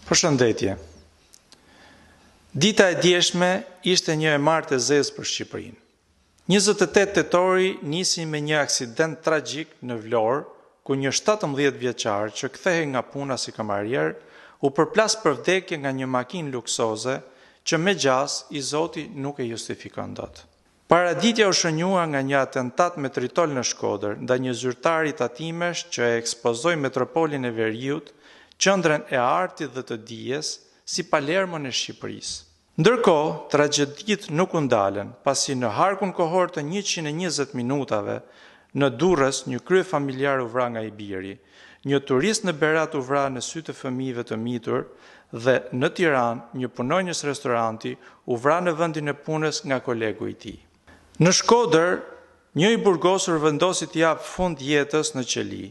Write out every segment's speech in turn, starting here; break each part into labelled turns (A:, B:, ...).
A: Përshëndetje. Dita e djeshme ishte një e martë e zezë për Shqipërinë. 28 tetori nisi me një aksident tragjik në Vlorë, ku një 17 vjeçar që kthehej nga puna si kamarier u përplas për vdekje nga një makinë luksoze që me gjas i Zoti nuk e justifikon dot. Paraditja u shënjua nga një atentat me tritol në Shkodër ndaj një zyrtari tatimesh që e ekspozoi metropolin e Veriut, qendrën e artit dhe të dijes, si Palermon e Shqipërisë. Ndërkohë, tragjeditë nuk u ndalen, pasi në harkun kohor të 120 minutave, në Durrës një krye familjar u vra nga i biri, një turist në Berat u vra në sy të fëmijëve të mitur dhe në Tiranë një punonjës restoranti u vra në vendin e punës nga kolegu i tij. Në Shkodër, një i burgosur vendosi të japë fund jetës në qeli,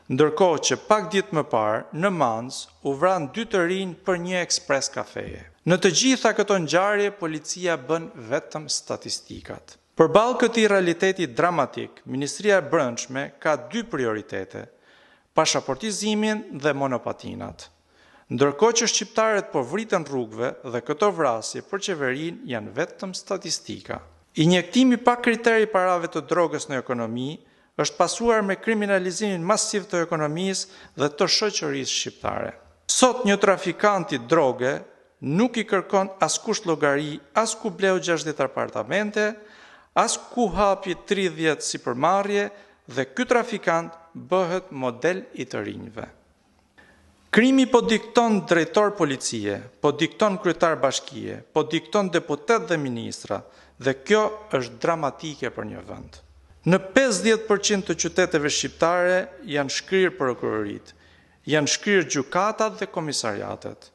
A: ndërkohë që pak ditë më parë, në Mans, u vran 2 të rinj për një ekspres kafeje. Në të gjitha këto ngjarje, policia bën vetëm statistikat. Përballë këtij realiteti dramatik, Ministria e Brendshme ka 2 prioritete: pasaportizimin dhe monopatinat. Ndërkohë që shqiptarët po vriten rrugëve dhe këto vrasje për qeverinë janë vetëm statistika. Injektimi pa kriteri i parave të drogës në ekonomi është pasuar me kriminalizimin masiv të ekonomisë dhe të shoqërisë shqiptare. Sot një trafikant i droge nuk i kërkon askush llogari, as ku bleu 60 apartamente, as ku hapi 30 sipërmarrje dhe ky trafikant bëhet model i të rinjve. Krimi po dikton drejtor policie, po dikton kryetar bashkie, po dikton deputet dhe ministra, dhe kjo është dramatike për një vend. Në 50% të qyteteve shqiptare janë shkrirë prokurorit, janë shkrirë gjykatat dhe komisariatet.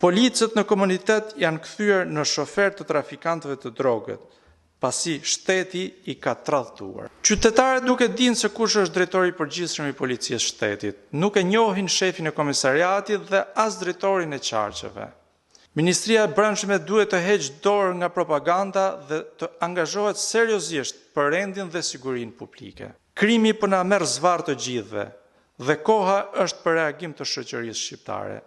A: Policët në komunitet janë kthyer në shofer të trafikantëve të drogët, pasi shteti i ka tradhtuar. Qytetarët nuk e dinë se kush është drejtori i përgjithshëm i policisë shtetit, nuk e njohin shefin e komisariatit dhe as drejtorin e qarqeve. Ministria e Brendshme duhet të heqë dorë nga propaganda dhe të angazhohet seriozisht për rendin dhe sigurinë publike. Krimi po na merr zvarr të gjithëve dhe koha është për reagim të shoqërisë shqiptare,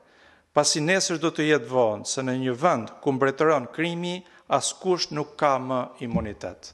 A: pasi nesër do të jetë vonë se në një vend ku mbretëron krimi, askush nuk ka më imunitet.